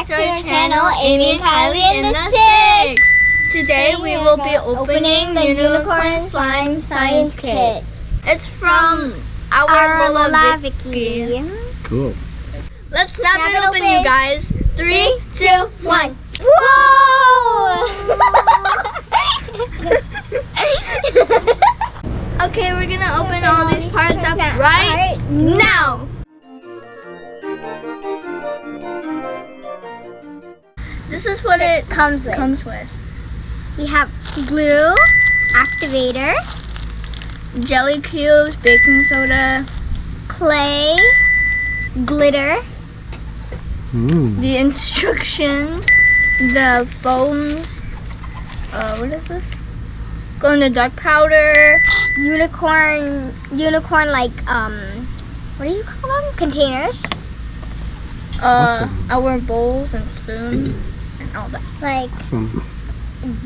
to our channel, Amy and Kylie in the Six. Today we will be opening the Unicorn Slime Science Kit. It's from our Lola Vicky. Cool. Let's snap it open, you guys. 3, 2, 1. Whoa! Okay, we're gonna open all these parts up right now. This is what it comes with. We have glue, activator, jelly cubes, baking soda, clay, glitter, the instructions, the foams, what is this? Glow in the dark powder, unicorn like what do you call them? Containers. Awesome. Our bowls and spoons and all that. Like Awesome.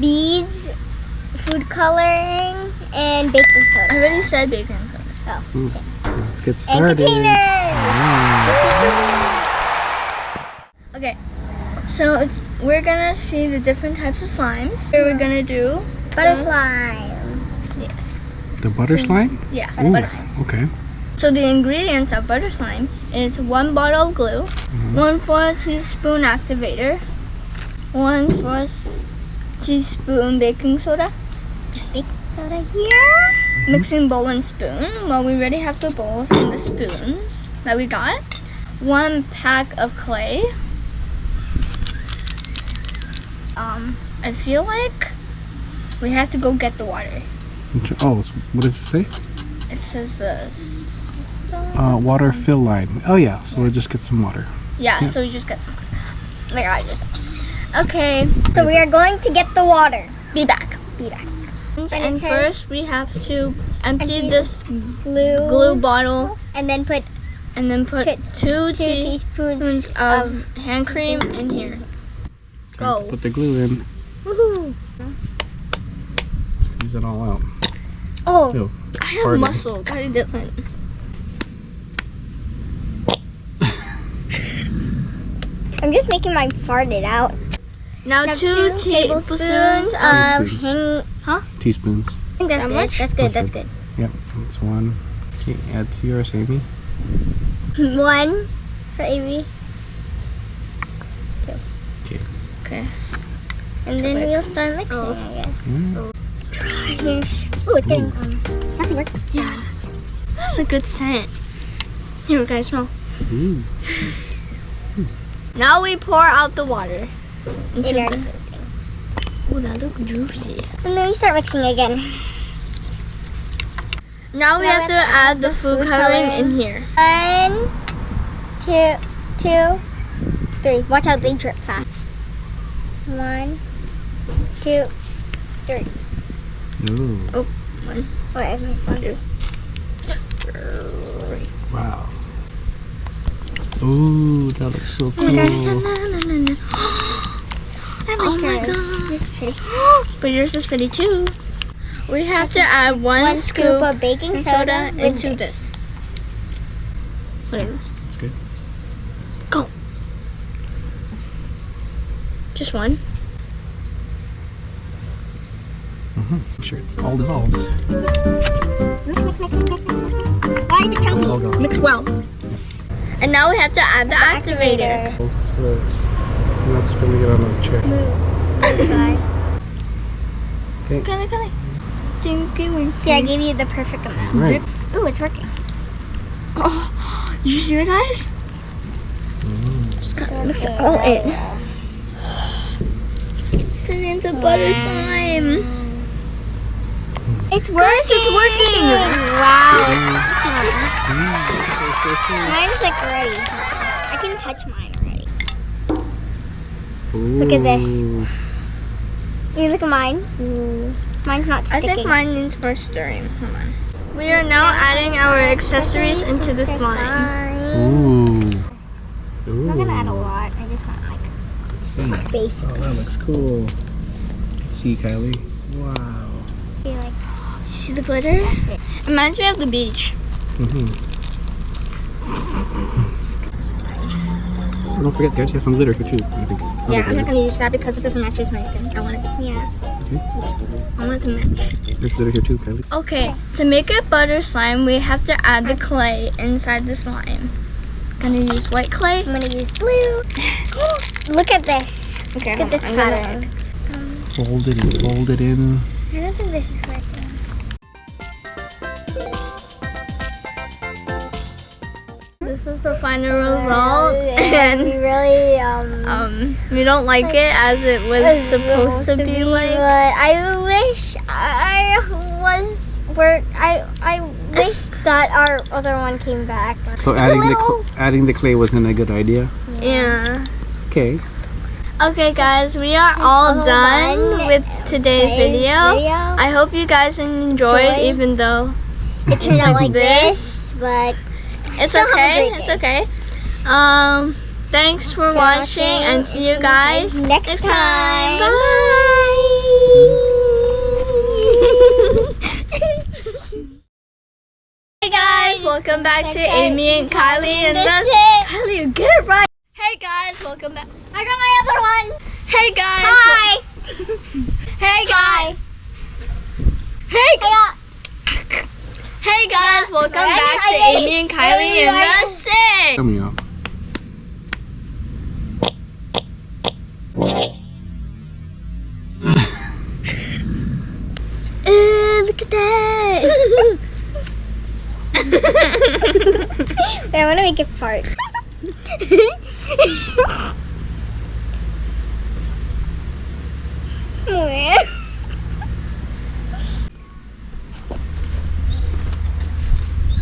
beads, food coloring, and baking I soda. already said baking soda. Oh, same. Let's get And started. containers. Okay, so we're gonna see the different types of slimes. Here we're gonna do Butterfly. yes. The butter slime? Yeah, Ooh, butter slime. okay. So the ingredients of butter slime is 1 bottle of glue, 1/4 teaspoon activator, 1/4 teaspoon baking soda, Baking soda here. mixing bowl and spoon. Well, we already have the bowls and the spoons that we got. 1 pack of clay. I feel like we have to go get the water. Oh, what does it say? It says this. Water fill line. Oh yeah, so we'll just get some water. Yeah, so we just get some water. Like I just. Okay, So we are going to get the water. be back. Be back. And okay. first we have to empty Empty this Glue. glue bottle And then put and then put 2 2 teaspoons teaspoons of hand cream in here. Go. Put the glue in. Woohoo! Squeeze it all out. Oh, Ew. I have Pardon. muscle. Kylie doesn't. I'm just making my farted out. Now Now 2 tablespoons of Teaspoons. Teaspoons. I think that's That good. much? That's good. That's good. Yep, that's one. Okay, add to yours, Amy. 1 for Amy. Okay. Okay. And then we'll start mixing, I guess. Mm. Here. Oh, it's getting, it's actually working. Yeah. That's a good scent. Here, guys, smell. Ooh. Now we pour out the water. In our the... Oh, that looks juicy. And then we start mixing again. Now we have to add the food coloring in here. 1, 2, 3. Watch out, they drip fast. 1, 2, 3. Ooh. Oh, 1, Wait, I missed one. 2, 3. Wow. Ooh, that looks so cool. Oh my Yours. god. It's pretty. But yours is pretty too. We have to add 1 scoop of baking soda into this. Whatever. That's good. Go. Just 1. Sure, it all dissolves. Why is it chunky? All gone. Mix well. And now we have to add the activator. So it's not spinning it on the chair. Okay. Kylie. Dinky winky. See, I gave you the perfect amount. Right. Ooh, it's working. Oh, did you see that, guys? Just gotta mix it all in. It's turning into butter slime. It's working. Guys, it's working. Wow. Mine's like ready. I can touch mine already. Look at this. Ooh. You look at mine. Mine's not I sticking. think mine needs more stirring. Hold on. We are now adding our accessories into the slime. Ooh. I'm not gonna add a lot. I just want like Let's see. basic. Oh, that looks cool. Let's see, Kylie. Wow. Be like You see the glitter? that's it. Reminds me of the beach. Mm-hmm. Don't forget, guys, you have some glitter here too. I think. Yeah, I'm not gonna use that because it doesn't match my thing. I want it. Yeah. I want it to match. There's glitter here too, Kylie. Okay, to make a butter slime, we have to add the clay inside the slime. Gonna use white clay. I'm gonna use blue. Look at this. Okay, Look at this I'm gonna pattern. Fold it and fold it in. I don't think this is working. This is the final result, and we really we don't like it as it was supposed to be like. But I wish I wish that our other one came back. So It's a adding little- adding the clay wasn't a good idea. Yeah. Okay. Okay, guys, we are all All done done with today's video. I hope you guys enjoyed, Enjoyed. even though It turned out like this, but it's Still have a okay. great It's day. okay. Thanks for watching, and see you guys next time. Bye. Hey guys, welcome back to Amy and Kylie and That's the it. Kylie, get it right. Hey guys, welcome back. I got my other one. Hey guys. Hi. Hey guys. Hey. I got. Hey guys, welcome Ready? back to Ready? Amy and Kylie and the Ready? Six. Tell me out. Look at that. Wait, I want to make it fart.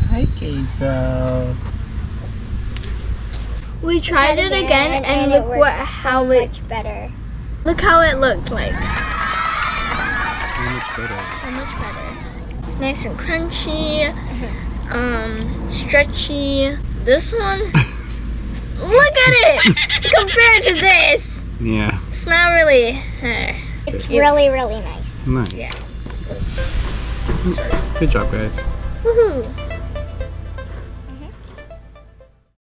Hi, Queso. We tried it again, and look worked what how it much better. look how it looked like. So much better. So much better. Nice and crunchy, stretchy. This one, look at it compared to this. Yeah. It's not really. It's You- really, really nice. Nice. Yeah. Good job, guys. Woohoo!